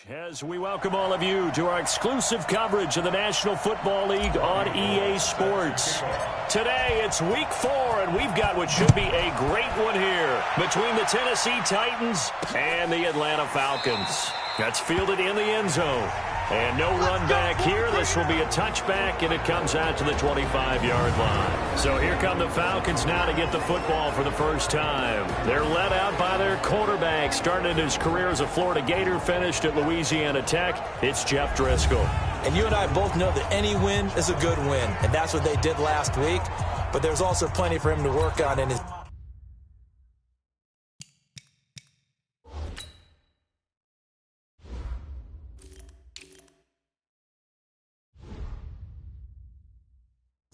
As we welcome all of you to our exclusive coverage of the National Football League on EA Sports. Today, it's Week 4, and we've got what should be a great one here between the Tennessee Titans and the Atlanta Falcons. That's fielded in the end zone. And no run back here. This will be a touchback, and it comes out to the 25-yard line. So here come the Falcons now to get the football for the first time. They're led out by their quarterback. Started his career as a Florida Gator, finished at Louisiana Tech. It's Jeff Driscoll. And you and I both know that any win is a good win, and that's what they did last week. But there's also plenty for him to work on in his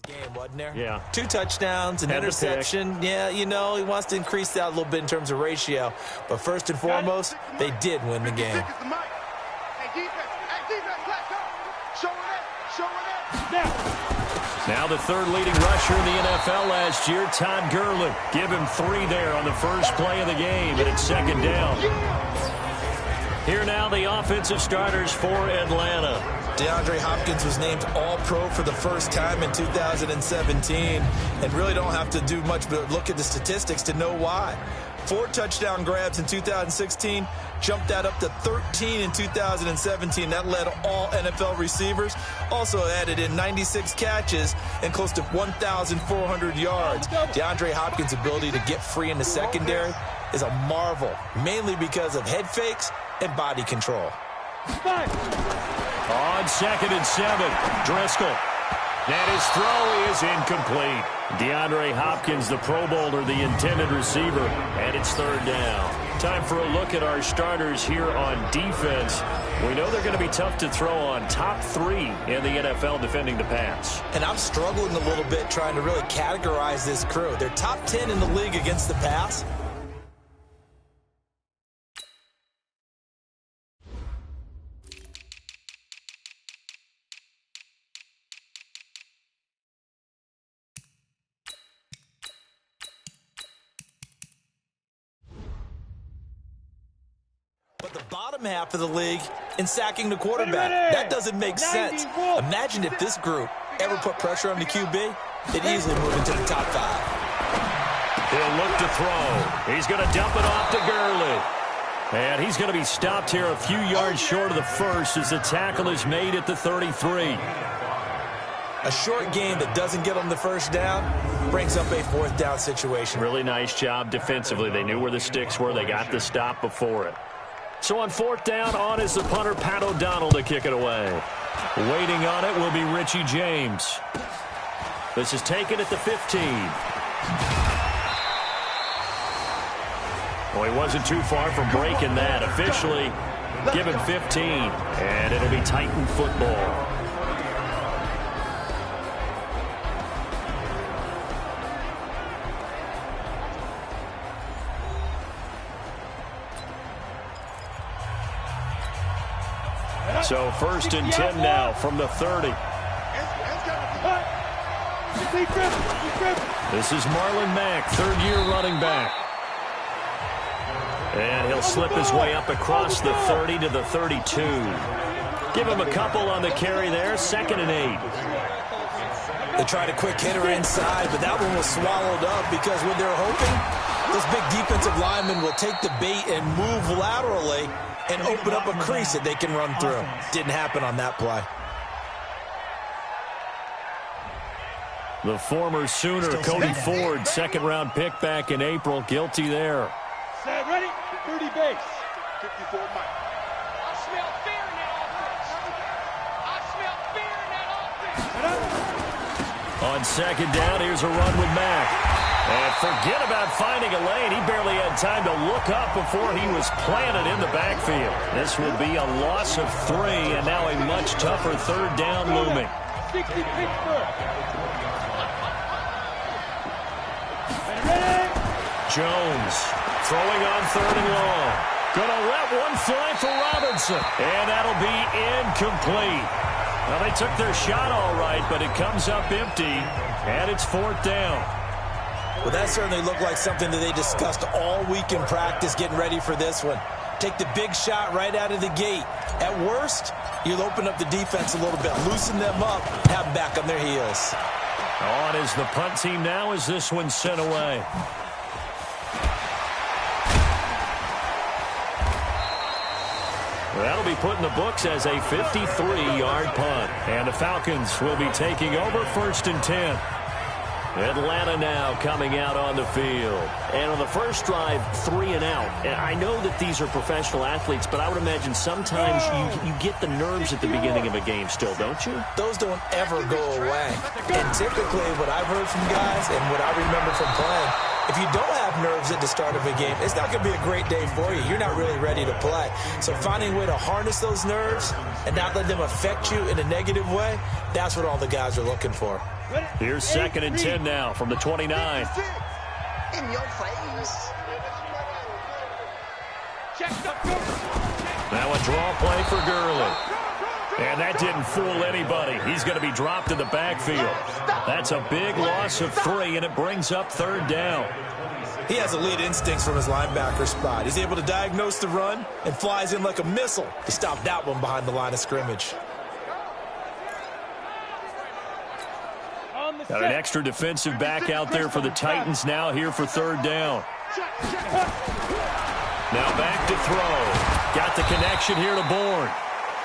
game, wasn't there? Yeah. 2 touchdowns, an interception. Yeah, you know, he wants to increase that a little bit in terms of ratio. But first and foremost, they did win the game. Now the third leading rusher in the NFL last year, Todd Gurley. Give him 3 there on the first play of the game, and it's second down. Here now the offensive starters for Atlanta. DeAndre Hopkins was named All-Pro for the first time in 2017, and really don't have to do much but look at the statistics to know why. 4 touchdown grabs in 2016, jumped that up to 13 in 2017. That led all NFL receivers. Also added in 96 catches and close to 1,400 yards. DeAndre Hopkins' ability to get free in the secondary is a marvel, mainly because of head fakes and body control. On 2nd and 7, Driscoll. And his throw is incomplete. DeAndre Hopkins, the Pro Bowler, the intended receiver, and it's third down. Time for a look at our starters here on defense. We know they're going to be tough to throw on. Top 3 in the NFL defending the pass. And I'm struggling a little bit trying to really categorize this crew. They're top 10 in the league against the pass. But the bottom half of the league in sacking the quarterback. That doesn't make sense. Imagine if this group ever put pressure on the QB, they'd easily move into the top 5. He'll look to throw. He's going to dump it off to Gurley. And he's going to be stopped here a few yards short of the first as the tackle is made at the 33. A short game that doesn't get them the first down brings up a 4th down situation. Really nice job defensively. They knew where the sticks were. They got the stop before it. So on 4th down, on is the punter, Pat O'Donnell, to kick it away. Waiting on it will be Richie James. This is taken at the 15. Well, he wasn't too far from breaking that. Officially given 15, and it'll be Titan football. So 1st and 10 now from the 30. This is Marlon Mack, 3rd-year running back. And he'll slip his way up across the 30 to the 32. Give him a couple on the carry there, 2nd and 8. They tried a quick hitter inside, but that one was swallowed up because when they're hoping, this big defensive lineman will take the bait and move laterally and open up a crease that they can run through. Didn't happen on that play. The former Sooner, Cody Ford, 2nd-round pick back in April, guilty there. Set, ready, 30 base. 54 Mike. I smell fear in that offense. I smell fear in that offense. On 2nd down, here's a run with Mack. And forget about finding a lane. He barely had time to look up before he was planted in the backfield. This will be a loss of 3, and now a much tougher 3rd down looming. 60 Pittsburgh. Jones throwing on 3rd and long. Gonna let one fly for Robinson. And that'll be incomplete. Well, they took their shot all right, but it comes up empty, and it's 4th down. Well, that certainly looked like something that they discussed all week in practice getting ready for this one. Take the big shot right out of the gate. At worst, you'll open up the defense a little bit, loosen them up, have them back on their heels. On is the punt team now as this one's sent away. That'll be put in the books as a 53-yard punt. And the Falcons will be taking over 1st and 10. Atlanta now coming out on the field. And on the first drive, 3 and out. And I know that these are professional athletes, but I would imagine sometimes you get the nerves at the beginning of a game still, don't you? Those don't ever go away. And typically what I've heard from guys and what I remember from playing, if you don't have nerves at the start of a game, it's not going to be a great day for you. You're not really ready to play. So finding a way to harness those nerves and not let them affect you in a negative way, that's what all the guys are looking for. Here's 2nd and 10 now from the 29. In your face. Now a draw play for Gurley. And that didn't fool anybody. He's going to be dropped in the backfield. That's a big loss of 3, and it brings up 3rd down. He has elite instincts from his linebacker spot. He's able to diagnose the run and flies in like a missile to stop that one behind the line of scrimmage. Got an extra defensive back out there for the Titans now here for 3rd down. Now back to throw. Got the connection here to Bourne.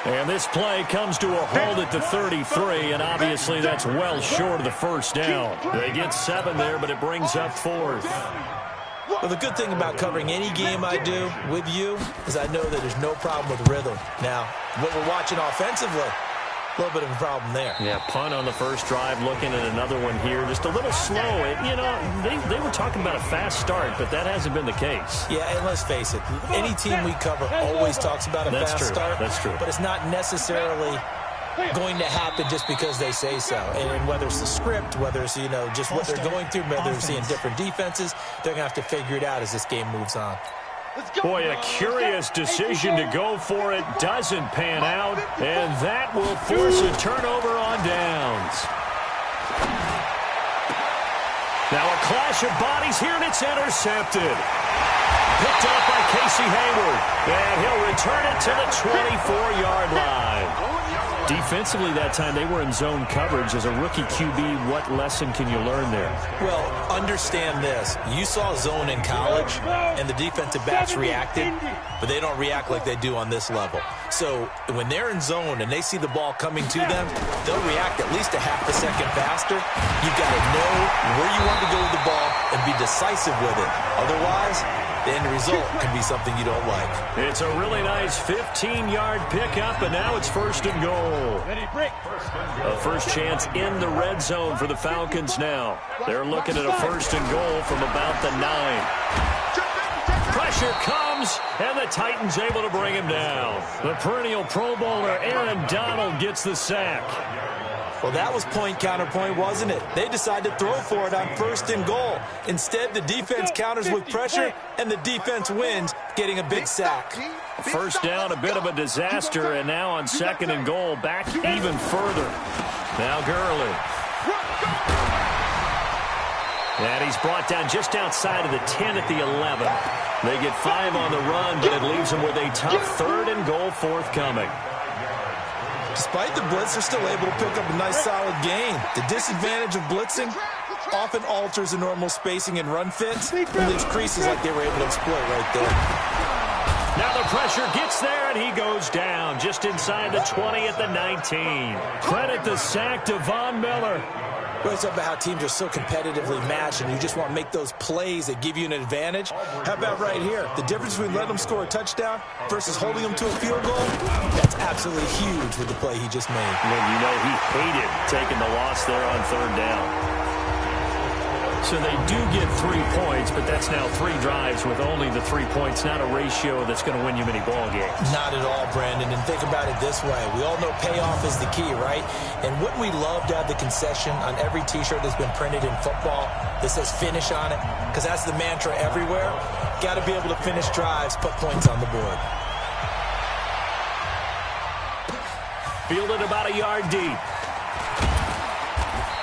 And this play comes to a halt at the 33, and obviously that's well short of the 1st down. They get 7 there, but it brings up 4th. Well, the good thing about covering any game I do with you is I know that there's no problem with rhythm. Now, what we're watching offensively, a little bit of a problem there. Yeah, punt on the first drive, looking at another one here. Just a little slow. You know, they were talking about a fast start, but that hasn't been the case. Yeah, and let's face it, any team we cover always talks about a fast start. That's true. But it's not necessarily going to happen just because they say so. And whether it's the script, whether it's, you know, just what they're going through, whether they're seeing different defenses, they're going to have to figure it out as this game moves on. Boy, a curious decision to go for it doesn't pan out, and that will force a turnover on downs. Now a clash of bodies here, and it's intercepted. Picked up by Casey Hayward, and he'll return it to the 24-yard line. Defensively that time, they were in zone coverage. As a rookie QB, what lesson can you learn there? Well, understand this. You saw zone in college, and the defensive backs reacted, but they don't react like they do on this level. So when they're in zone and they see the ball coming to them, they'll react at least a half a second faster. You've got to know where you want to go with the ball and be decisive with it. Otherwise, the end result can be something you don't like. It's a really nice 15-yard pickup, and now it's 1st and goal. A first chance in the red zone for the Falcons now. They're looking at a 1st and goal from about the 9. Pressure comes, and the Titans able to bring him down. The perennial Pro Bowler Aaron Donald gets the sack. Well, that was point counterpoint, wasn't it? They decided to throw for it on 1st and goal. Instead, the defense counters with pressure, and the defense wins, getting a big sack. 1st down, a bit of a disaster, and now on 2nd and goal, back even further. Now Gurley. And he's brought down just outside of the 10 at the 11. They get 5 on the run, but it leaves them with a tough 3rd and goal forthcoming. Despite the blitz, they're still able to pick up a nice solid gain. The disadvantage of blitzing often alters the normal spacing and run fits and leaves creases like they were able to exploit right there. Now the pressure gets there, and he goes down just inside the 20 at the 19. Credit the sack to Von Miller. Well, it's about how teams are so competitively matched, and you just want to make those plays that give you an advantage. How about right here? The difference between letting them score a touchdown versus holding them to a field goal, that's absolutely huge with the play he just made. Well, you know, he hated taking the loss there on 3rd down. So they do get 3 points, but that's now 3 drives with only the 3 points, not a ratio that's going to win you many ball games. Not at all, Brandon, and think about it this way. We all know payoff is the key, right? And wouldn't we love to have the concession on every T-shirt that's been printed in football that says finish on it? Because that's the mantra everywhere. Got to be able to finish drives, put points on the board. Fielded about a yard deep.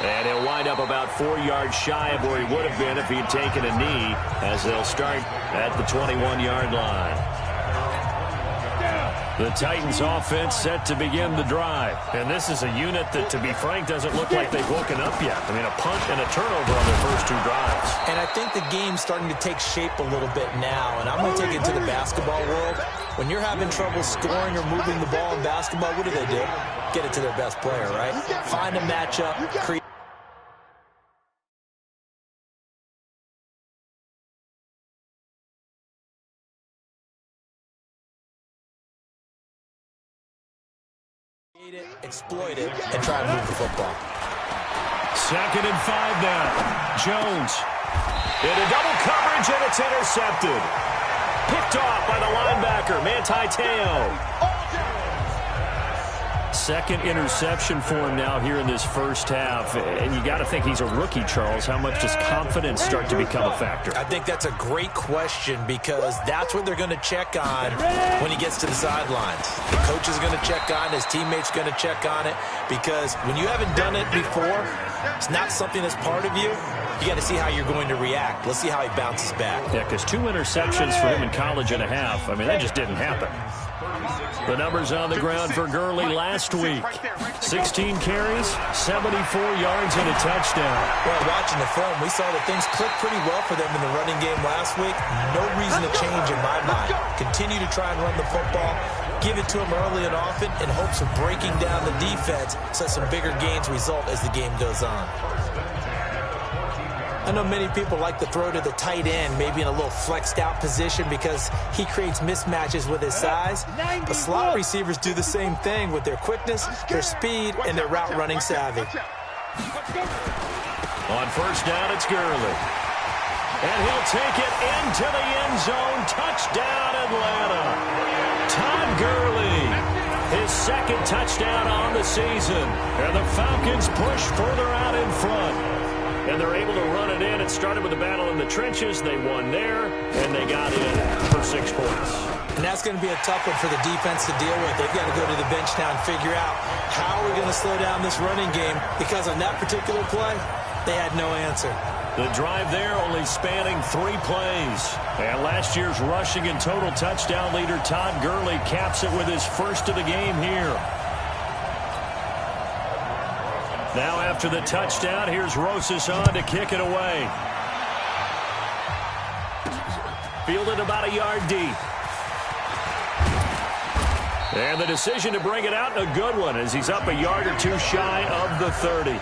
And he'll wind up about 4 yards shy of where he would have been if he'd taken a knee, as they'll start at the 21-yard line. The Titans offense set to begin the drive. And this is a unit that, to be frank, doesn't look like they've woken up yet. I mean, a punt and a turnover on their first two drives. And I think the game's starting to take shape a little bit now. And I'm going to take it to the basketball world. When you're having trouble scoring or moving the ball in basketball, what do? Get it to their best player, right? Find a matchup, create. Exploit it, and try to move the football. 2nd and 5 now. Jones. Into double coverage, and it's intercepted. Picked off by the linebacker, Manti Te'o. Second interception for him now here in this first half. And you got to think he's a rookie, Charles. How much does confidence start to become a factor? I think that's a great question because that's what they're going to check on when he gets to the sidelines. The coach is going to check on, his teammates going to check on it, because when you haven't done it before, it's not something that's part of you. You got to see how you're going to react. Let's see how he bounces back. Yeah, because 2 interceptions for him in college and a half. I mean, that just didn't happen. The numbers on the ground for Gurley last week. 16 carries, 74 yards, and a touchdown. Well, watching the film, we saw that things clicked pretty well for them in the running game last week. No reason to change in my mind. Continue to try and run the football. Give it to him early and often in hopes of breaking down the defense so some bigger gains result as the game goes on. I know many people like to throw to the tight end, maybe in a little flexed out position because he creates mismatches with his size. But slot receivers do the same thing with their quickness, their speed, and their route running savvy. On first down, it's Gurley. And he'll take it into the end zone. Touchdown, Atlanta. Todd Gurley, his second touchdown on the season. And the Falcons push further out in front. And they're able to run it in. It started with a battle in the trenches. They won there, and they got in for 6 points. And that's going to be a tough one for the defense to deal with. They've got to go to the bench now and figure out how we're going to slow down this running game, because on that particular play, they had no answer. The drive there only spanning 3 plays. And last year's rushing and total touchdown leader Todd Gurley caps it with his first of the game here. Now after the touchdown, here's Rosas on to kick it away. Fielded about a yard deep. And the decision to bring it out, a good one, as he's up a yard or 2 shy of the 30.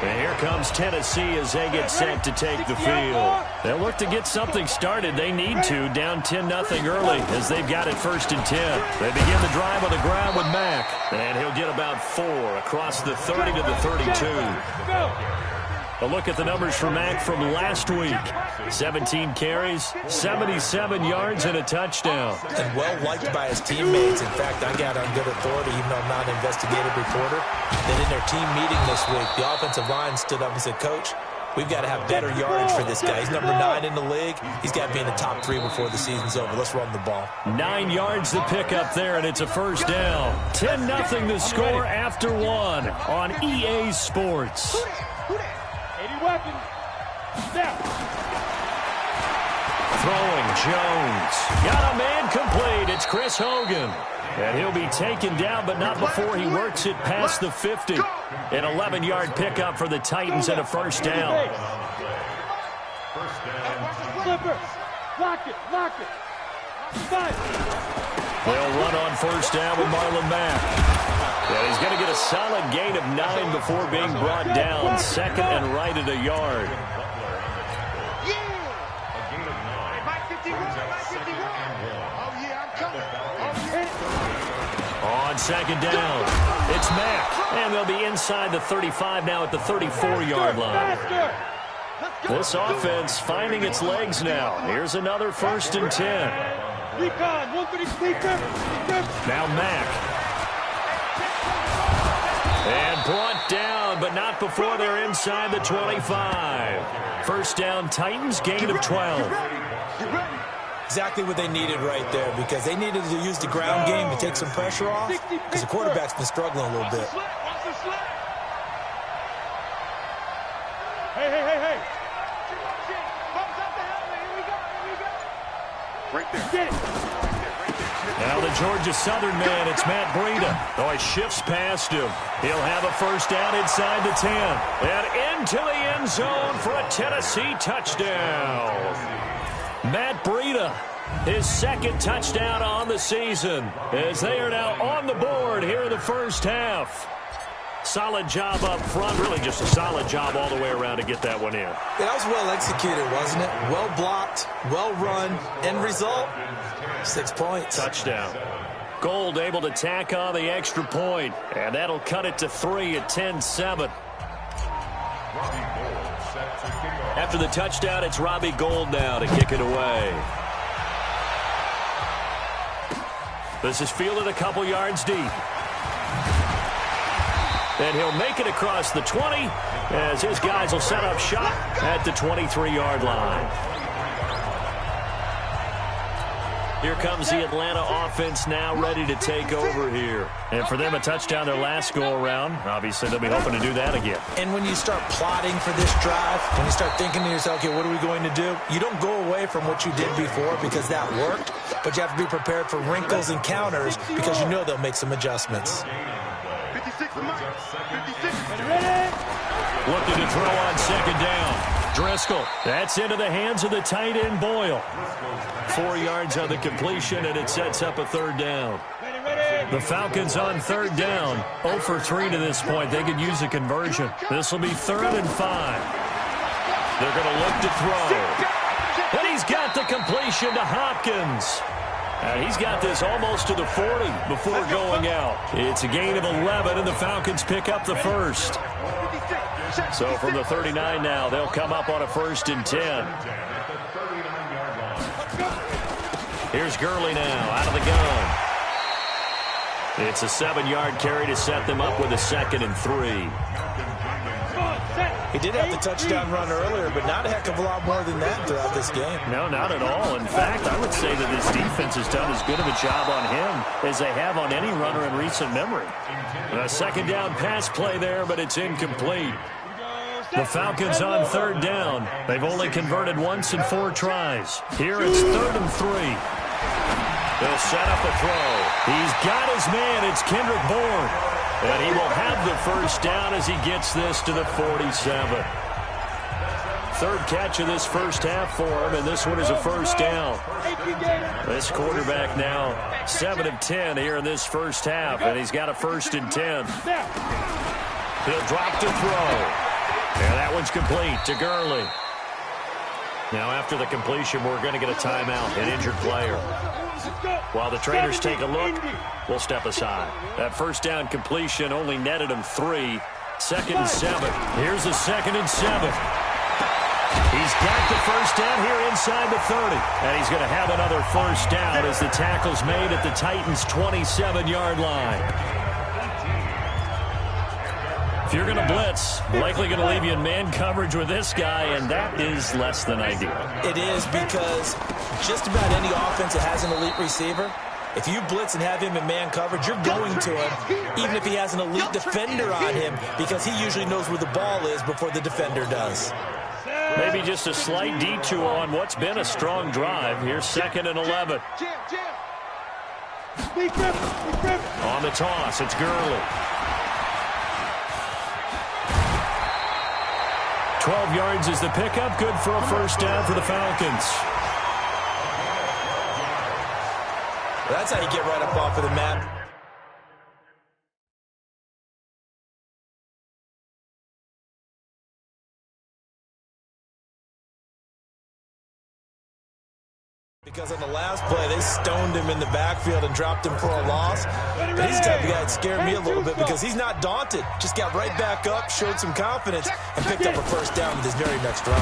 And here comes Tennessee as they get set to take the field. They'll look to get something started. They need to, down 10-0 early as they've got it 1st and 10. They begin the drive on the ground with Mack. And he'll get about 4 across the 30 to the 32. A look at the numbers for Mack from last week. 17 carries, 77 yards, and a touchdown. And well-liked by his teammates. In fact, I got on good authority, even though I'm not an investigative reporter, that in their team meeting this week, the offensive line stood up and said, Coach, we've got to have better yardage for this guy. He's number 9 in the league. He's got to be in the top 3 before the season's over. Let's run the ball. 9 yards to pick up there, and it's a first down. 10-0 the score after 1 on EA Sports. 80 weapons. Snap. Throwing, Jones. Got a man complete. It's Chris Hogan. And he'll be taken down, but not before he works it past the 50. An 11-yard pickup for the Titans and a first down. Flipper. Lock it. Lock it. They'll run on first down with Marlon Mack. And he's going to get a solid gain of 9 before being brought down. 2nd and right at a yard. On 2nd down, it's Mack. And they'll be inside the 35 now at the 34-yard line. This offense finding its legs now. Here's another 1st and 10. Now Mack. And brought down, but not before they're inside the 25. First down, Titans, gain of 12. Exactly what they needed right there, because they needed to use the ground game to take some pressure off, because the quarterback's been struggling a little bit. Hey. Right there. Get it. Now the Georgia Southern man, it's Matt Breida. Oh, he shifts past him. He'll have a first down inside the 10. And into the end zone for a Tennessee touchdown. Matt Breida, his second touchdown on the season, as they are now on the board here in the first half. Solid job up front, really just a solid job all the way around to get that one in. That was well executed, wasn't it? Well blocked, well run. End result, 6 points. Touchdown. Gold able to tack on the extra point, and that'll cut it to 3 at 10-7. After the touchdown, it's Robbie Gould now to kick it away. This is fielded a couple yards deep. And he'll make it across the 20 as his guys will set up shop at the 23-yard line. Here comes the Atlanta offense now ready to take over here. And for them, a touchdown their last go-around. Obviously, they'll be hoping to do that again. And when you start plotting for this drive, when you start thinking to yourself, okay, what are we going to do? You don't go away from what you did before because that worked, but you have to be prepared for wrinkles and counters because you know they'll make some adjustments. 56 to Mike. 56. Looking to throw on second down. Driscoll. That's into the hands of the tight end, Boyle. 4 yards on the completion, and it sets up a third down. The Falcons on third down. 0 for 3 to this point. They could use a conversion. This will be 3rd and 5. They're going to look to throw. And he's got the completion to Hopkins. And he's got this almost to the 40 before going out. It's a gain of 11, and the Falcons pick up the first. So from the 39 now, they'll come up on a 1st and 10. Here's Gurley now out of the gun. It's a 7-yard carry to set them up with a 2nd and 3. He did have the touchdown run earlier, but not a heck of a lot more than that throughout this game. No, not at all. In fact, I would say that this defense has done as good of a job on him as they have on any runner in recent memory. A 2nd down pass play there, but it's incomplete. The Falcons on 3rd down. They've only converted once in 4 tries. Here it's 3rd and 3. They'll set up a throw. He's got his man. It's Kendrick Bourne. And he will have the first down as he gets this to the 47. 3rd catch of this first half for him, and this one is a first down. This quarterback now 7 of 10 here in this first half, and he's got a 1st and 10. He'll drop to throw. And that one's complete to Gurley. Now after the completion, we're going to get a timeout, an injured player. While the trainers take a look, we'll step aside. That first down completion only netted him 3. 2nd and 7. Here's a 2nd and 7. He's got the first down here inside the 30. And he's going to have another first down as the tackle's made at the Titans' 27-yard line. If you're going to blitz, likely going to leave you in man coverage with this guy, and that is less than ideal. It is, because just about any offense that has an elite receiver, if you blitz and have him in man coverage, you're going to him, even if he has an elite defender on him, because he usually knows where the ball is before the defender does. Maybe just a slight detour on what's been a strong drive. Here's 2nd and 11. On the toss, it's Gurley. 12 yards is the pickup. Good for a first down for the Falcons. That's how you get right up off of the map. Because on the last play, they stoned him in the backfield and dropped him for a loss. But he's the type of guy that scared me a little bit because he's not daunted. Just got right back up, showed some confidence, and picked up a first down with his very next run.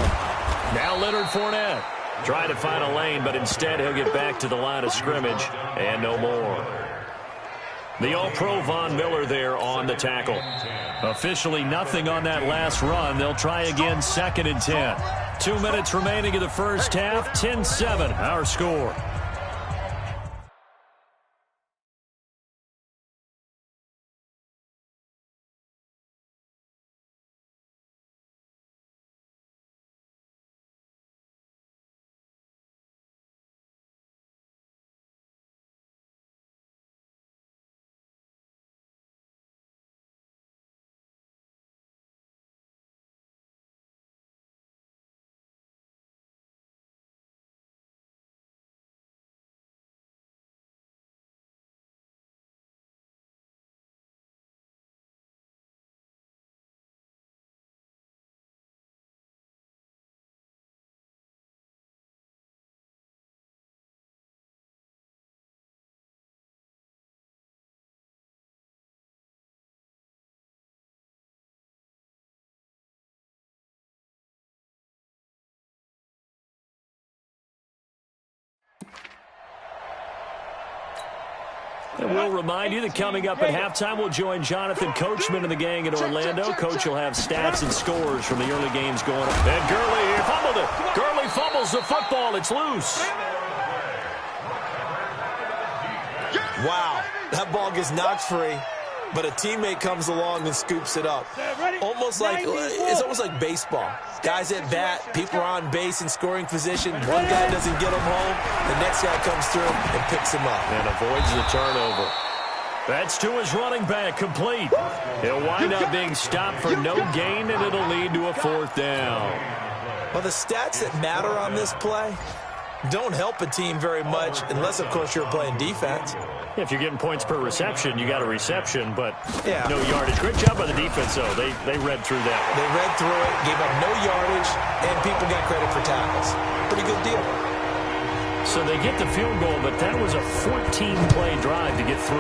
Now Leonard Fournette trying to find a lane, but instead he'll get back to the line of scrimmage and no more. The All-Pro Von Miller there on the tackle. Officially nothing on that last run. They'll try again 2nd and 10. 2 minutes remaining in the first half. 10-7 our score. And we'll remind you that coming up at halftime, we'll join Jonathan Coachman and the gang in Orlando. Coach will have stats and scores from the early games going on. And Gurley fumbled it. Gurley fumbles the football. It's loose. Wow, that ball gets knocked free, but a teammate comes along and scoops it up. It's almost like baseball. Guys at bat, people are on base in scoring position. One guy doesn't get him home. The next guy comes through and picks him up. And avoids the turnover. That's to his running back, complete. He'll wind up being stopped for no gain, and it'll lead to a 4th down. Well, the stats that matter on this play don't help a team very much unless, of course, you're playing defense. If you're getting points per reception, you got a reception, but yeah, no yardage. Great job by the defense, though. They read through that. They read through it, gave up no yardage, and people got credit for tackles. Pretty good deal. So they get the field goal, but that was a 14-play drive to get 3.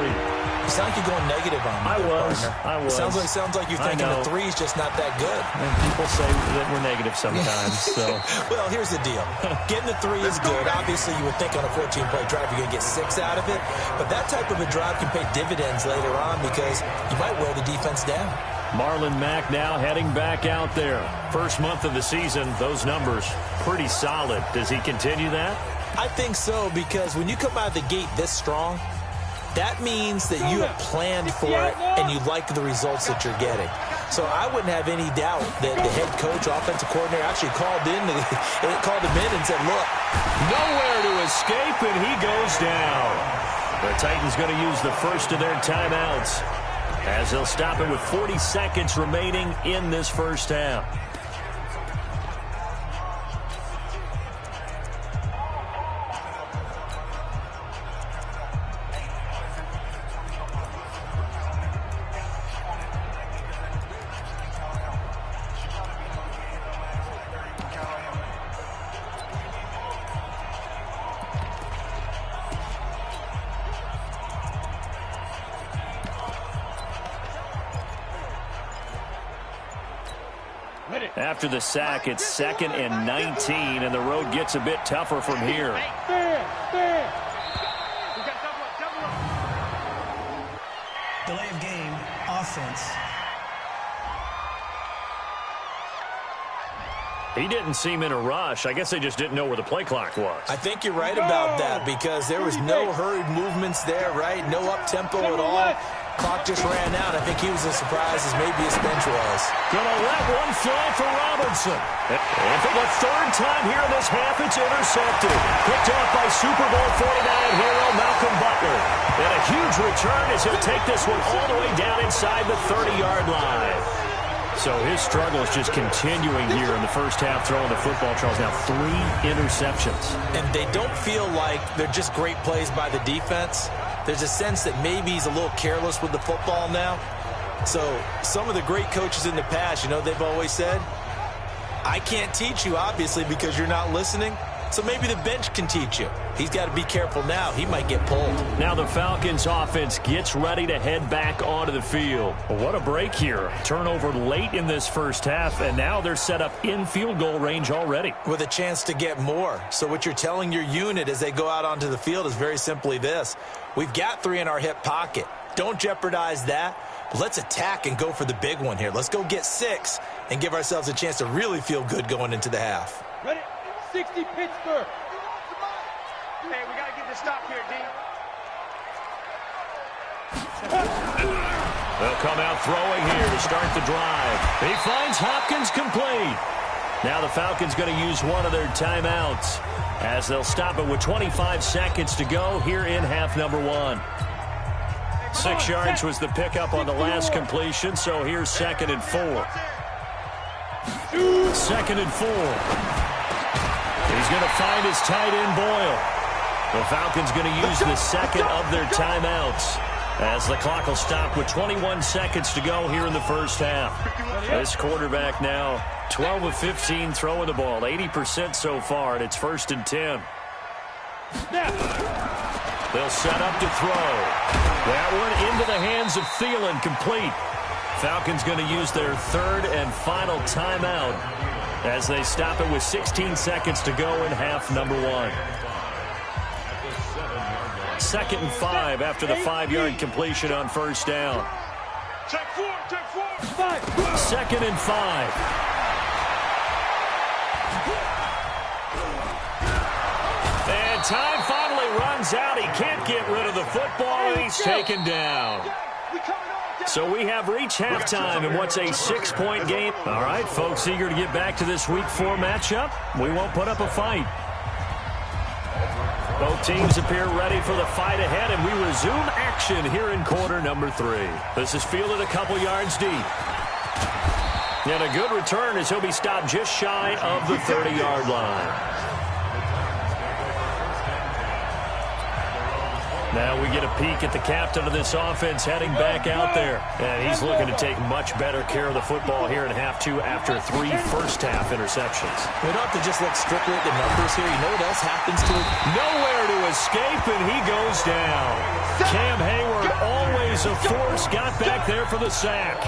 You sound like you're going negative on me. I was. Sounds like you're thinking the 3's just not that good. And people say that we're negative sometimes. So. Well, here's the deal. Getting the 3 is good. Obviously, you would think on a 14-play drive you're going to get 6 out of it. But that type of a drive can pay dividends later on because you might wear the defense down. Marlon Mack now heading back out there. First month of the season, those numbers pretty solid. Does he continue that? I think so, because when you come out of the gate this strong, that means that you have planned for it and you like the results that you're getting. So I wouldn't have any doubt that the head coach, offensive coordinator, actually called him in and said, look. Nowhere to escape, and he goes down. The Titans going to use the first of their timeouts as they'll stop it with 40 seconds remaining in this first half. After the sack, it's 2nd and 19, and the road gets a bit tougher from here. Delay of game, offense. He didn't seem in a rush. I guess they just didn't know where the play clock was. I think you're right about that because there was no hurried movements there, right? No up-tempo at all. Clock just ran out. I think he was as surprised as maybe his bench was. Gonna let one fly for Robinson. And for the 3rd time here in this half, it's intercepted. Picked off by Super Bowl 49 hero Malcolm Butler. And a huge return as he'll take this one all the way down inside the 30-yard line. So his struggle is just continuing here in the first half, throwing the football. Charles, now 3 interceptions. And they don't feel like they're just great plays by the defense. There's a sense that maybe he's a little careless with the football now. So some of the great coaches in the past, they've always said, I can't teach you, obviously, because you're not listening. So maybe the bench can teach you. He's got to be careful now. He might get pulled. Now the Falcons offense gets ready to head back onto the field. Well, what a break here. Turnover late in this first half, and now they're set up in field goal range already. With a chance to get more. So what you're telling your unit as they go out onto the field is very simply this. We've got 3 in our hip pocket. Don't jeopardize that. But let's attack and go for the big one here. Let's go get 6 and give ourselves a chance to really feel good going into the half. Ready? 60 Pittsburgh. Hey, we got to get this stop here, D. They'll come out throwing here to start the drive. He finds Hopkins complete. Now the Falcons going to use one of their timeouts as they'll stop it with 25 seconds to go here in half number 1. 6 yards was the pickup on the last completion, so here's 2nd and 4. 2nd and 4. He's going to find his tight end, Boyle. The Falcons going to use the 2nd of their timeouts as the clock will stop with 21 seconds to go here in the first half. This quarterback now 12 of 15 throwing the ball, 80% so far, and it's 1st and 10. They'll set up to throw. That one into the hands of Thielen, complete. Falcons going to use their 3rd and final timeout as they stop it with 16 seconds to go in half number 1. 2nd and 5 after the 5-yard completion on first down. Check 4. 2nd and 5. And time finally runs out. He can't get rid of the football, and he's taken down. So we have reached halftime in what's a 6-point game. All right, folks, eager to get back to this Week 4 matchup. We won't put up a fight. Both teams appear ready for the fight ahead, and we resume action here in quarter number 3. This is fielded a couple yards deep. And a good return as he'll be stopped just shy of the 30-yard line. Now we get a peek at the captain of this offense heading back out there. And he's looking to take much better care of the football here in half 2 after 3 first-half interceptions. We don't have to just look strictly at the numbers here. You know what else happens to it? Nowhere to escape, and he goes down. Cam Hayward, always a force, got back there for the sack.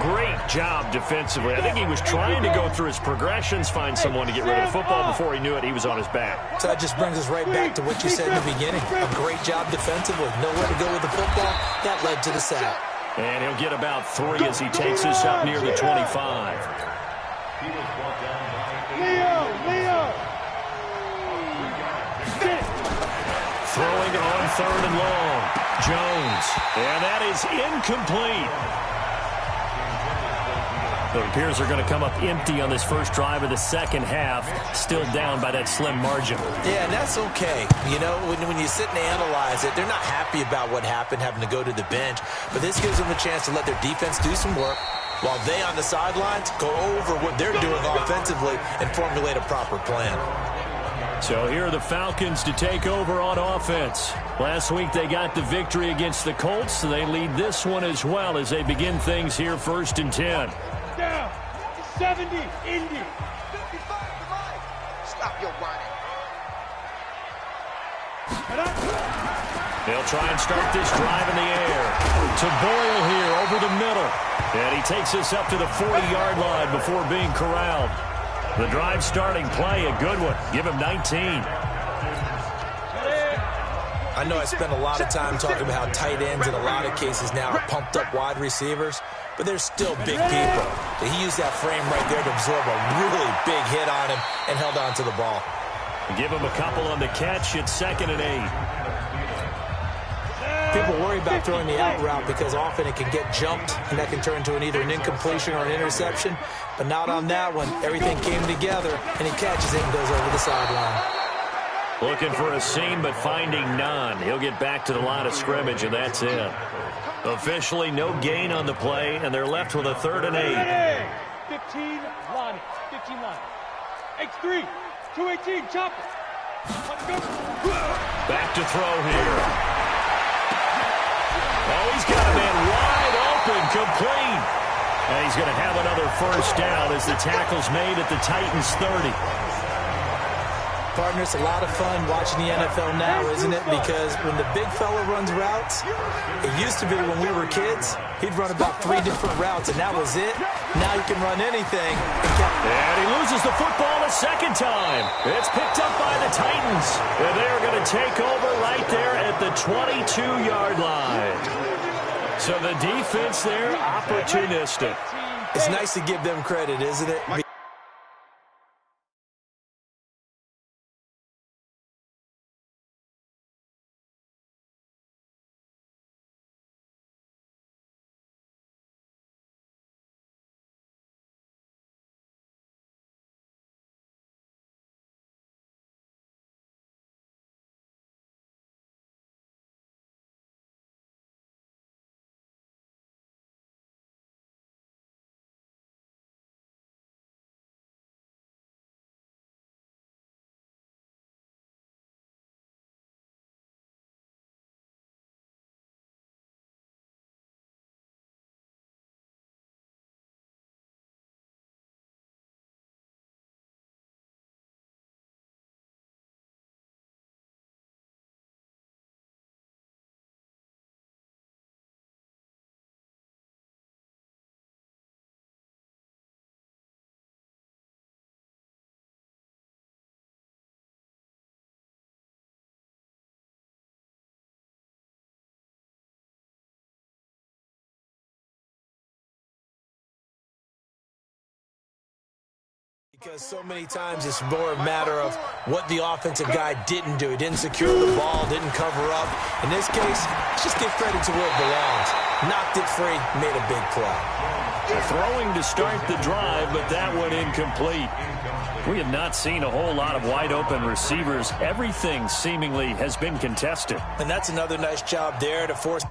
Great job defensively. I think he was trying to go through his progressions, find someone to get rid of the football. Before he knew it, he was on his back. So that just brings us right back to what you said in the beginning. A great job defensively. Nowhere to go with the football. That led to the sack. And he'll get about 3 as he takes us up near the 25. Leo! Throwing on 3rd and long. Jones. And that is incomplete. It appears they're going to come up empty on this first drive of the second half, still down by that slim margin. Yeah, and that's okay. You know, when you sit and analyze it, they're not happy about what happened, having to go to the bench. But this gives them a chance to let their defense do some work while they on the sidelines go over what they're doing offensively and formulate a proper plan. So here are the Falcons to take over on offense. Last week they got the victory against the Colts, so they lead this one as well as they begin things here 1st and 10. Down. 70. Indy. 55 to mine. Stop your whining. They'll try and start this drive in the air. To Boyle here over the middle. And he takes us up to the 40-yard line before being corralled. The drive starting play, a good one. Give him 19. I know I spent a lot of time talking about how tight ends in a lot of cases now are pumped up wide receivers, but they're still big people. He used that frame right there to absorb a really big hit on him and held on to the ball. Give him a couple on the catch. It's 2nd and 8. People worry about throwing the out route because often it can get jumped, and that can turn into either an incompletion or an interception. But not on that one. Everything came together, and he catches it and goes over the sideline. Looking for a seam, but finding none. He'll get back to the line of scrimmage, and that's it. Officially, no gain on the play, and they're left with a 3rd and 8. 15 Lonnie. 15 Lonnie. X3. 218. Chopper. Back to throw here. Oh, he's got a man wide open, complete. And he's going to have another first down as the tackle's made at the Titans' 30. Partner, it's a lot of fun watching the NFL now, isn't it? Because when the big fella runs routes, it used to be when we were kids, he'd run about 3 different routes, and that was it. Now he can run anything. And he loses the football a second time. It's picked up by the Titans. And they're going to take over right there at the 22-yard line. So the defense there, opportunistic. It's nice to give them credit, isn't it? Because so many times it's more a matter of what the offensive guy didn't do. He didn't secure the ball, didn't cover up. In this case, let's just give credit to where it belongs. Knocked it free, made a big play. Throwing to start the drive, but that one incomplete. We have not seen a whole lot of wide-open receivers. Everything seemingly has been contested. And that's another nice job there to force...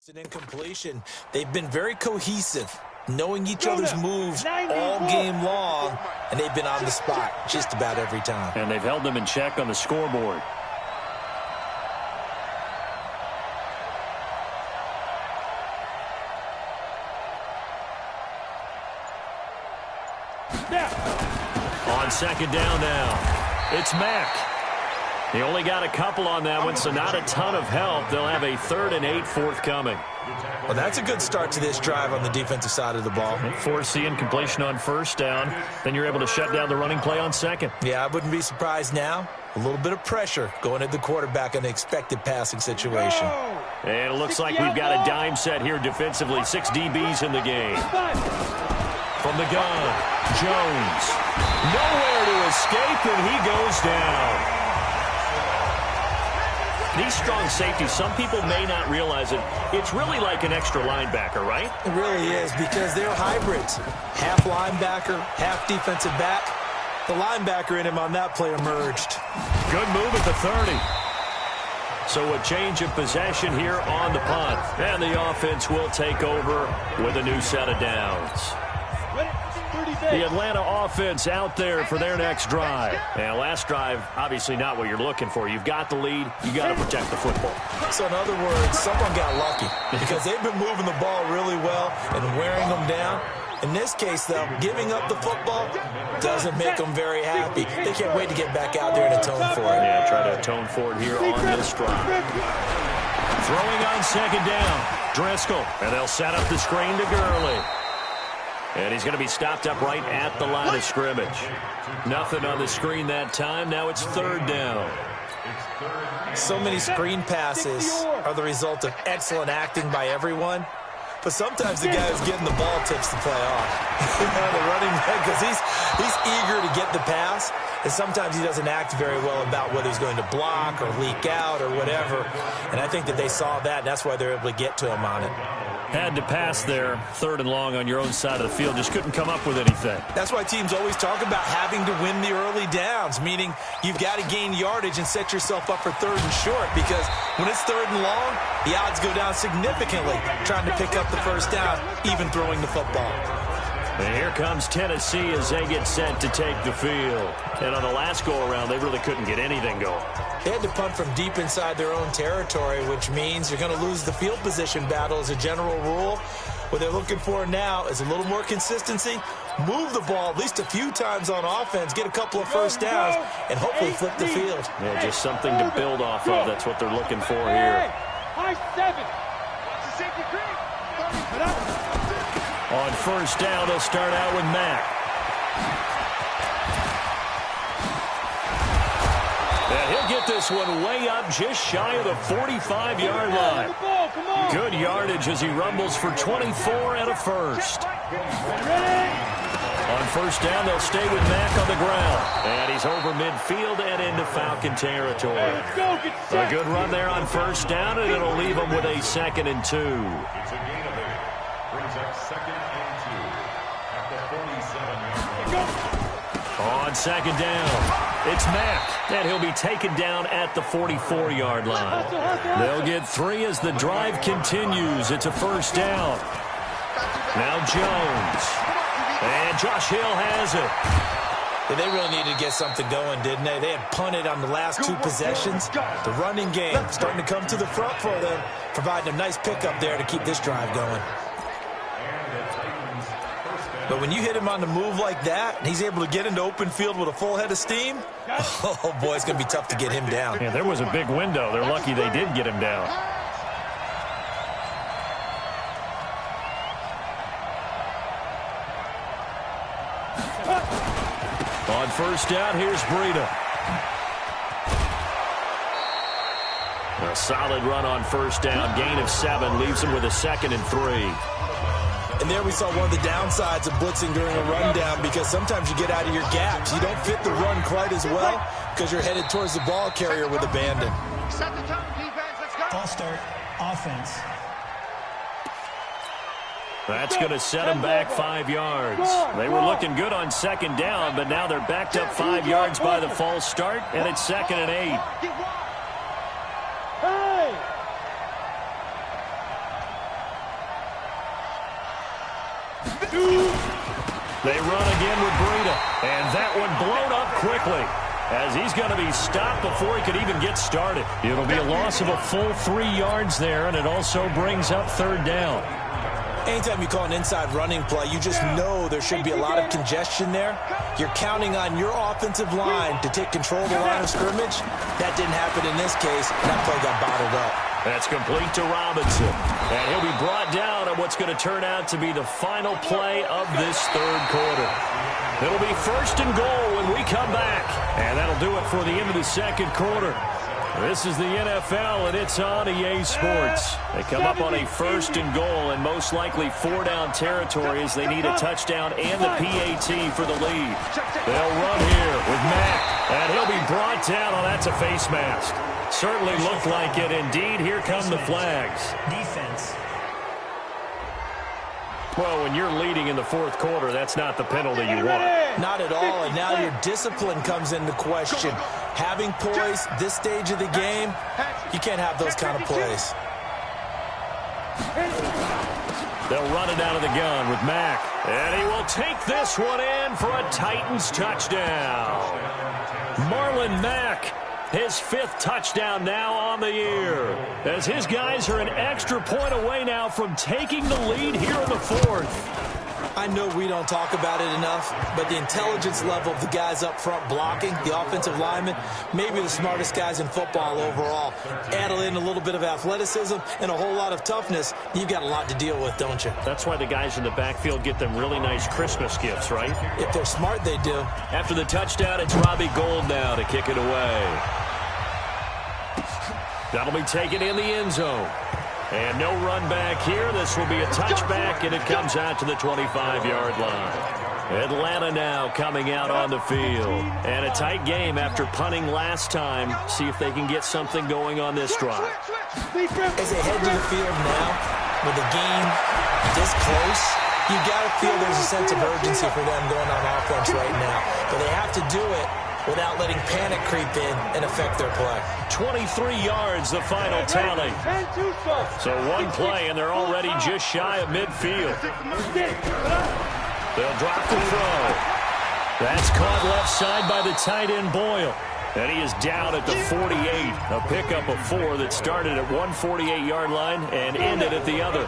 an incompletion. They've been very cohesive, knowing each other's moves all game long, and they've been on the spot just about every time. And they've held them in check on the scoreboard. On second down now, it's Mack. He only got a couple on that one, so not a ton of help. They'll have a 3rd and 8 forthcoming. Well, that's a good start to this drive on the defensive side of the ball. Foreseeing completion on first down. Then you're able to shut down the running play on second. Yeah, I wouldn't be surprised now. A little bit of pressure going at the quarterback in an expected passing situation. And it looks like we've got a dime set here defensively. 6 DBs in the game. From the gun, Jones. Nowhere to escape, and he goes down. These strong safeties, some people may not realize it. It's really like an extra linebacker, right? It really is, because they're hybrids. Half linebacker, half defensive back. The linebacker in him on that play emerged. Good move at the 30. So a change of possession here on the punt. And the offense will take over with a new set of downs. The Atlanta offense out there for their next drive. And last drive, obviously not what you're looking for. You've got the lead. You got to protect the football. So in other words, someone got lucky because they've been moving the ball really well and wearing them down. In this case, though, giving up the football doesn't make them very happy. They can't wait to get back out there and atone for it. Yeah, try to atone for it here on this drive. Throwing on second down, Driscoll. And they'll set up the screen to Gurley. And he's going to be stopped up right at the line of scrimmage. Nothing on the screen that time. Now it's 3rd down. So many screen passes are the result of excellent acting by everyone. But sometimes the guy who's getting the ball tips the play off. The running back, because he's eager to get the pass. And sometimes he doesn't act very well about whether he's going to block or leak out or whatever. And I think that they saw that, and that's why they're able to get to him on it. Had to pass there, 3rd and long on your own side of the field. Just couldn't come up with anything. That's why teams always talk about having to win the early downs, meaning you've got to gain yardage and set yourself up for 3rd and short, because when it's 3rd and long, the odds go down significantly trying to pick up the first down, even throwing the football. And here comes Tennessee as they get set to take the field. And on the last go-around, they really couldn't get anything going. They had to punt from deep inside their own territory, which means you're going to lose the field position battle as a general rule. What they're looking for now is a little more consistency, move the ball at least a few times on offense, get a couple of first downs, and hopefully flip the field. Yeah, just something to build off of. That's what they're looking for here. High 7. On first down, they'll start out with Mack. And he'll get this one way up just shy of the 45-yard line. Good yardage as he rumbles for 24 and a first. On first down, they'll stay with Mack on the ground. And he's over midfield and into Falcon territory. A good run there on first down, and it'll leave them with a 2nd and 2. On second down, it's Mack, and he'll be taken down at the 44-yard line. They'll get 3 as the drive continues. It's a first down. Now Jones, and Josh Hill has it. Yeah, they really needed to get something going, didn't they? They had punted on the last two possessions. The running game starting to come to the front for them, providing a nice pickup there to keep this drive going. But when you hit him on the move like that, and he's able to get into open field with a full head of steam, oh, boy, it's going to be tough to get him down. Yeah, there was a big window. They're lucky they did get him down. On first down, here's Breida. A solid run on first down. Gain of 7 leaves him with a 2nd and 3. And there we saw one of the downsides of blitzing during a rundown, because sometimes you get out of your gaps. You don't fit the run quite as well because you're headed towards the ball carrier with abandon. Set the tone, defense. Let's go. False start, offense. That's going to set them back 5 yards. They were looking good on 2nd down, but now they're backed up 5 yards by the false start, and it's 2nd and 8. They run again with Breida, and that one blown up quickly, as he's going to be stopped before he could even get started. It'll be a loss of a full 3 yards there, and it also brings up 3rd down. Anytime you call an inside running play, you just know there should be a lot of congestion there. You're counting on your offensive line to take control of the line of scrimmage. That didn't happen in this case. That play got bottled up. That's complete to Robinson. And he'll be brought down on what's going to turn out to be the final play of this 3rd quarter. It'll be 1st and goal when we come back. And that'll do it for the end of the 2nd quarter. This is the NFL, and it's on EA Sports. They come up on a 1st and goal, and most likely 4-down territory as they need a touchdown and the PAT for the lead. They'll run here with Mack, and he'll be brought down. Oh, that's a face mask. Certainly looked like it. Indeed, here come the flags. Defense. Well, when you're leading in the 4th quarter, that's not the penalty you want. Not at all, and now your discipline comes into question. Having poise this stage of the game, you can't have those kind of plays. They'll run it out of the gun with Mack, and he will take this one in for a Titans touchdown. Marlon Mack, his 5th touchdown now on the year, as his guys are an extra point away now from taking the lead here in the 4th. I know we don't talk about it enough, but the intelligence level of the guys up front blocking, the offensive linemen, maybe the smartest guys in football overall. Add in a little bit of athleticism and a whole lot of toughness, you've got a lot to deal with, don't you? That's why the guys in the backfield get them really nice Christmas gifts, right? If they're smart, they do. After the touchdown, it's Robbie Gould now to kick it away. That'll be taken in the end zone. And no run back here. This will be a touchback, and it comes out to the 25-yard line. Atlanta now coming out on the field. And a tight game after punting last time. See if they can get something going on this drive. As they head to the field now, with the game this close, you got to feel there's a sense of urgency for them going on offense right now. But they have to do it without letting panic creep in and affect their play. 23 yards, the final tally. So one play, and they're already just shy of midfield. They'll drop the throw. That's caught left side by the tight end, Boyle. And he is down at the 48. A pickup of 4 that started at one 48-yard line and ended at the other.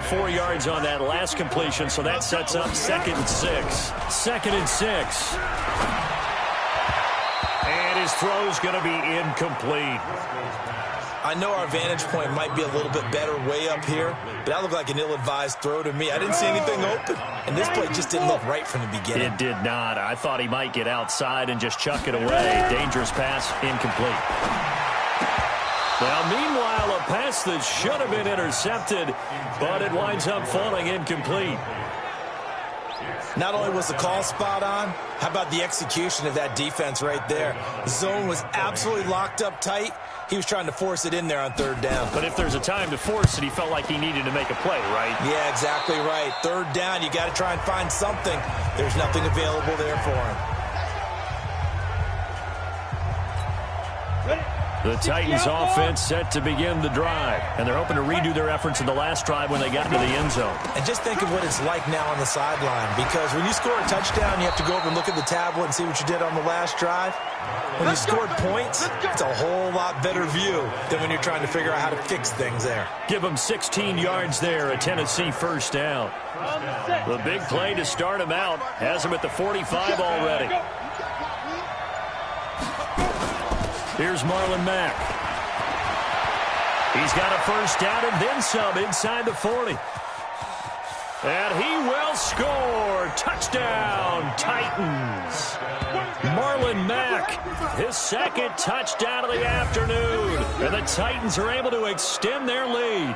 4 yards on that last completion, so that sets up 2nd and 6. 2nd and 6. And his throw's going to be incomplete. I know our vantage point might be a little bit better way up here, but that looked like an ill-advised throw to me. I didn't see anything open, and this play just didn't look right from the beginning. It did not. I thought he might get outside and just chuck it away. Dangerous pass, incomplete. Now, meanwhile, a pass that should have been intercepted, but it winds up falling incomplete. Not only was the call spot on, how about the execution of that defense right there? The zone was absolutely locked up tight. He was trying to force it in there on 3rd down. But if there's a time to force it, he felt like he needed to make a play, right? Yeah, exactly right. 3rd down, you got to try and find something. There's nothing available there for him. The Titans offense set to begin the drive, and they're hoping to redo their efforts in the last drive when they got into the end zone. And just think of what it's like now on the sideline, because when you score a touchdown, you have to go over and look at the tablet and see what you did on the last drive. When you scored points, it's a whole lot better view than when you're trying to figure out how to fix things there. Give them 16 yards there, a Tennessee first down. The big play to start him out has him at the 45 already. Here's Marlon Mack. He's got a first down and then some inside the 40. And he will score. Touchdown, Titans. Marlon Mack, his second touchdown of the afternoon. And the Titans are able to extend their lead.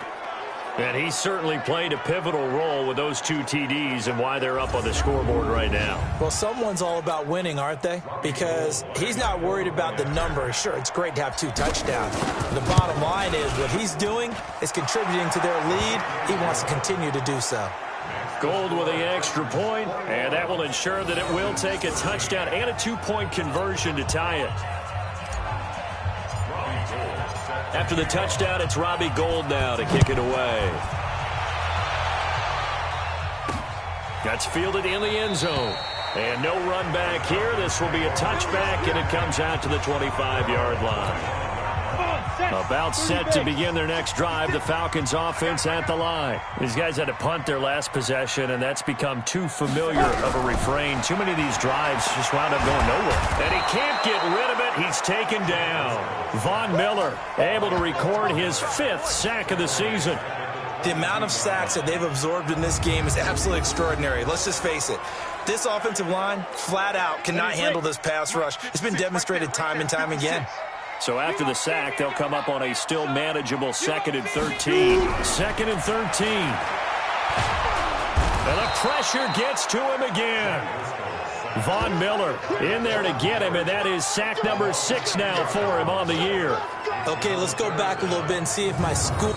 And he certainly played a pivotal role with those 2 TDs and why they're up on the scoreboard right now. Well, someone's all about winning, aren't they? Because he's not worried about the number. Sure, it's great to have 2 touchdowns. The bottom line is what he's doing is contributing to their lead. He wants to continue to do so. Gold with the extra point, and that will ensure that it will take a touchdown and a 2-point conversion to tie it. After the touchdown, it's Robbie Gould now to kick it away. That's fielded in the end zone. And no run back here. This will be a touchback, and it comes out to the 25-yard line. About set to begin their next drive, the Falcons offense at the line. These guys had to punt their last possession, and that's become too familiar of a refrain. Too many of these drives just wound up going nowhere. And he can't get rid of it. He's taken down. Von Miller able to record his 5th sack of the season. The amount of sacks that they've absorbed in this game is absolutely extraordinary. Let's just face it. This offensive line, flat out, cannot handle this pass rush. It's been demonstrated time and time again. So after the sack, they'll come up on a still manageable 2nd and 13. 2nd and 13. And the pressure gets to him again. Von Miller in there to get him, and that is sack number 6 now for him on the year. Okay, let's go back a little bit and see if my school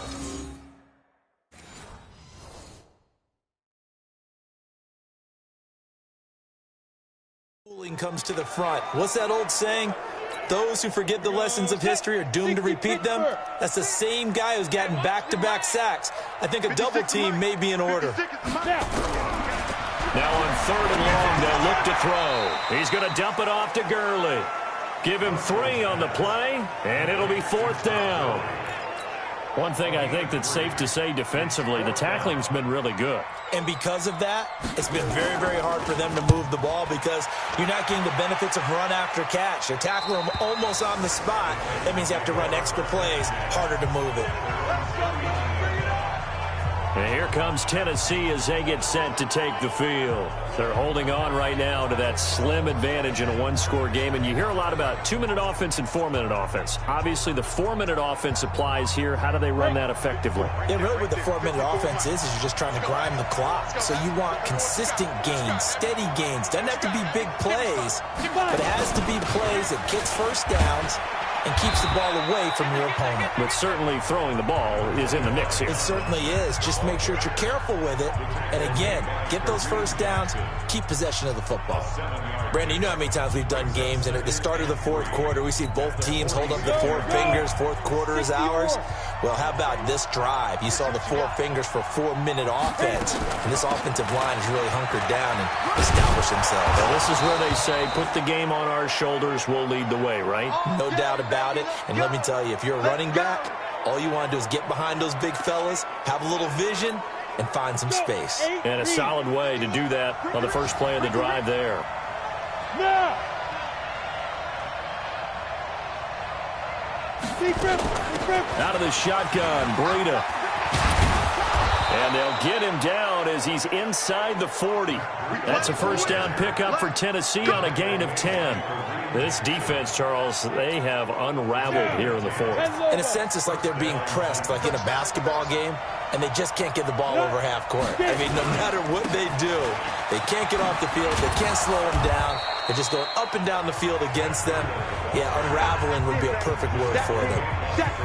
comes to the front. What's that old saying? Those who forget the lessons of history are doomed to repeat them. That's the same guy who's gotten back-to-back sacks. I think a double team may be in order. Now on 3rd and long, they'll look to throw. He's going to dump it off to Gurley. Give him 3 on the play, and it'll be 4th down. One thing I think that's safe to say defensively, the tackling's been really good. And because of that, it's been very, very hard for them to move the ball because you're not getting the benefits of run after catch. You're tackling them almost on the spot. That means you have to run extra plays, harder to move it. And here comes Tennessee as they get set to take the field. They're holding on right now to that slim advantage in a 1-score game. And you hear a lot about 2-minute offense and 4-minute offense. Obviously, the 4-minute offense applies here. How do they run that effectively? Yeah, really what the 4-minute offense is you're just trying to grind the clock. So you want consistent gains, steady gains. Doesn't have to be big plays, but it has to be plays that gets first downs and keeps the ball away from your opponent. But certainly throwing the ball is in the mix here. It certainly is. Just make sure that you're careful with it. And again, get those first downs, keep possession of the football. Brandon, you know how many times we've done games, and at the start of the 4th quarter, we see both teams hold up the 4 fingers. 4th quarter is ours. Well, how about this drive? You saw the 4 fingers for 4-minute offense. And this offensive line has really hunkered down and established themselves. Well, this is where they say, put the game on our shoulders, we'll lead the way, right? No doubt about it. And let me tell you, if you're a running back, all you want to do is get behind those big fellas, have a little vision, and find some space. And a solid way to do that on the first play of the drive there. Out of the shotgun, Breida. And they'll get him down as he's inside the 40. That's a first down pickup for Tennessee on a gain of 10. This defense, Charles, they have unraveled here in the 4th. In a sense, it's like they're being pressed, like in a basketball game, and they just can't get the ball over half court. I mean, no matter what they do, they can't get off the field. They can't slow them down. They're just going up and down the field against them. Yeah, unraveling would be a perfect word for them.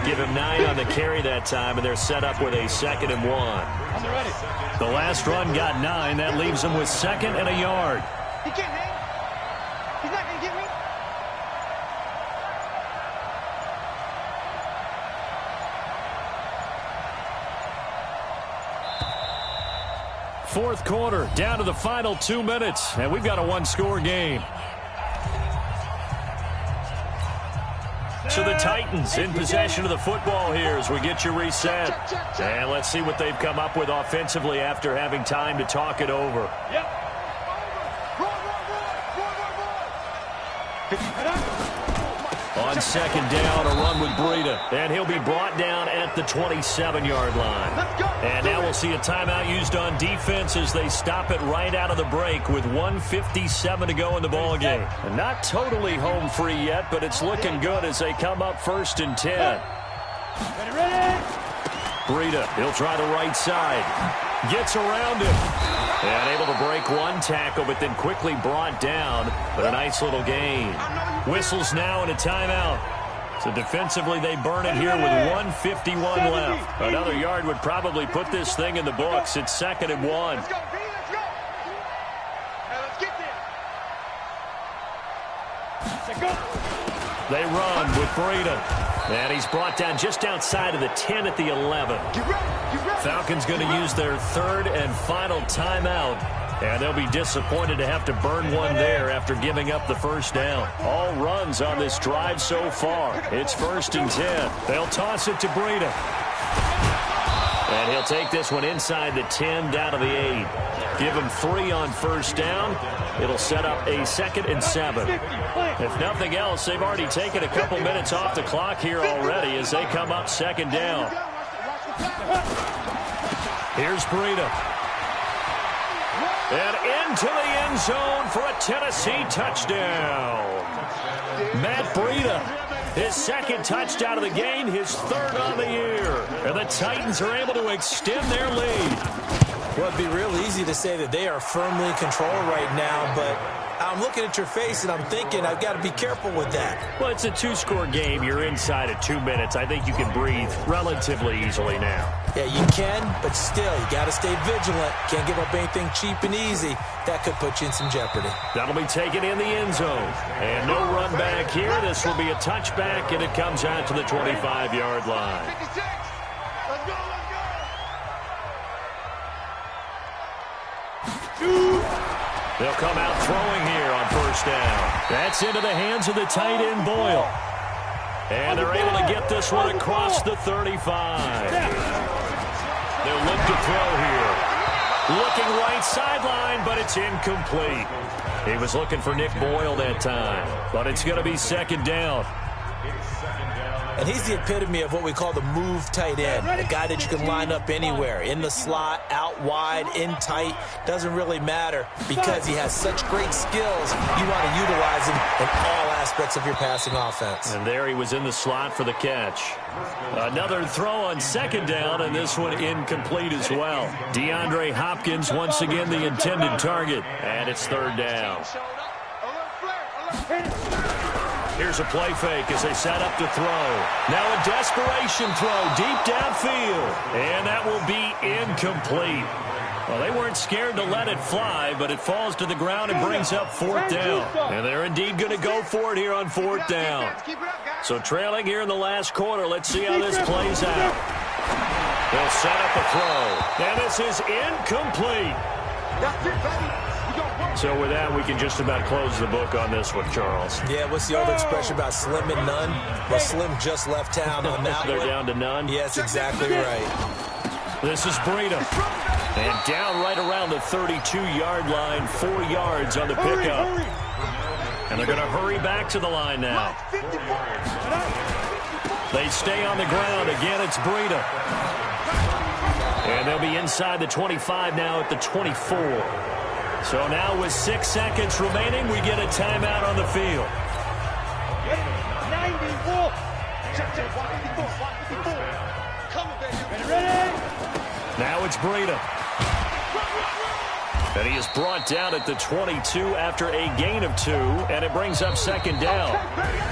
Give him 9 on the carry that time, and they're set up with a 2nd and 1. The last run got 9. That leaves them with 2nd and a yard. He can't hang. He's not going to get me. fourth quarter, down to the final 2 minutes, and we've got a one-score game. So the Titans in possession of the football here as we get you reset. And let's see what they've come up with offensively after having time to talk it over. On second down, a run with Breida. And he'll be brought down at the 27-yard line. And now we'll see a timeout used on defense as they stop it right out of the break with 1:57 to go in the ballgame. Not totally home free yet, but it's looking good as they come up 1st and 10. Breida, he'll try the right side. Gets around him. And able to break one tackle, but then quickly brought down. But a nice little gain. Whistles now and a timeout. So defensively, they burn it here with 1:51 left. Another yard would probably put this thing in the books. It's 2nd and 1. Let's go, B, let's go. Now let's get there. They run with Breida. And he's brought down just outside of the 10 at the 11. Get ready, get ready. Falcons going to use their 3rd and final timeout. And they'll be disappointed to have to burn one there after giving up the first down. All runs on this drive so far. It's 1st and 10. They'll toss it to Breida. And he'll take this one inside the 10 down to the 8. Give him 3 on first down. It'll set up a 2nd and 7. If nothing else, they've already taken a couple minutes off the clock here already as they come up 2nd down. Here's Breida. And into the end zone for a Tennessee touchdown. Matt Breida, his 2nd touchdown of the game, his 3rd on the year. And the Titans are able to extend their lead. Well, it'd be real easy to say that they are firmly in control right now, but I'm looking at your face and I'm thinking I've got to be careful with that. Well, it's a 2-score game. You're inside of 2 minutes. I think you can breathe relatively easily now. Yeah, you can, but still, you got to stay vigilant. Can't give up anything cheap and easy. That could put you in some jeopardy. That'll be taken in the end zone. And no run back here. This will be a touchback, and it comes out to the 25-yard line. 56. Let's go, let's go. They'll come out throwing here on first down. That's into the hands of the tight end, Boyle. And they're able to get this one across the 35. They'll look to throw here. Looking right sideline, but it's incomplete. He was looking for Nick Boyle that time, but it's going to be 2nd down. And he's the epitome of what we call the move tight end, a guy that you can line up anywhere, in the slot, out wide, in tight, doesn't really matter because he has such great skills. You want to utilize him in all aspects of your passing offense. And there he was in the slot for the catch. Another throw on 2nd down, and this one incomplete as well. DeAndre Hopkins once again the intended target, and it's 3rd down. Here's a play fake as they set up to throw. Now a desperation throw deep downfield. And that will be incomplete. Well, they weren't scared to let it fly, but it falls to the ground and brings up 4th down. And they're indeed going to go for it here on 4th down. So trailing here in the last quarter, let's see how this plays out. They'll set up a throw. And this is incomplete. That's it, baby. So with that, we can just about close the book on this one, Charles. Yeah, what's the old expression about slim and none? Well, Slim just left town on that They're one. down to none? Yes, exactly right. This is Breida. And down right around the 32-yard line, 4 yards on the pickup. And they're going to hurry back to the line now. They stay on the ground. Again, it's Breida. And they'll be inside the 25 now at the 24. So now with 6 seconds remaining, we get a timeout on the field. 94. Check, 154. Coming, baby. Ready? Now it's Breida. And he is brought down at the 22 after a gain of 2, and it brings up 2nd down.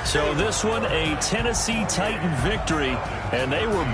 So this one, a Tennessee Titan victory, and they were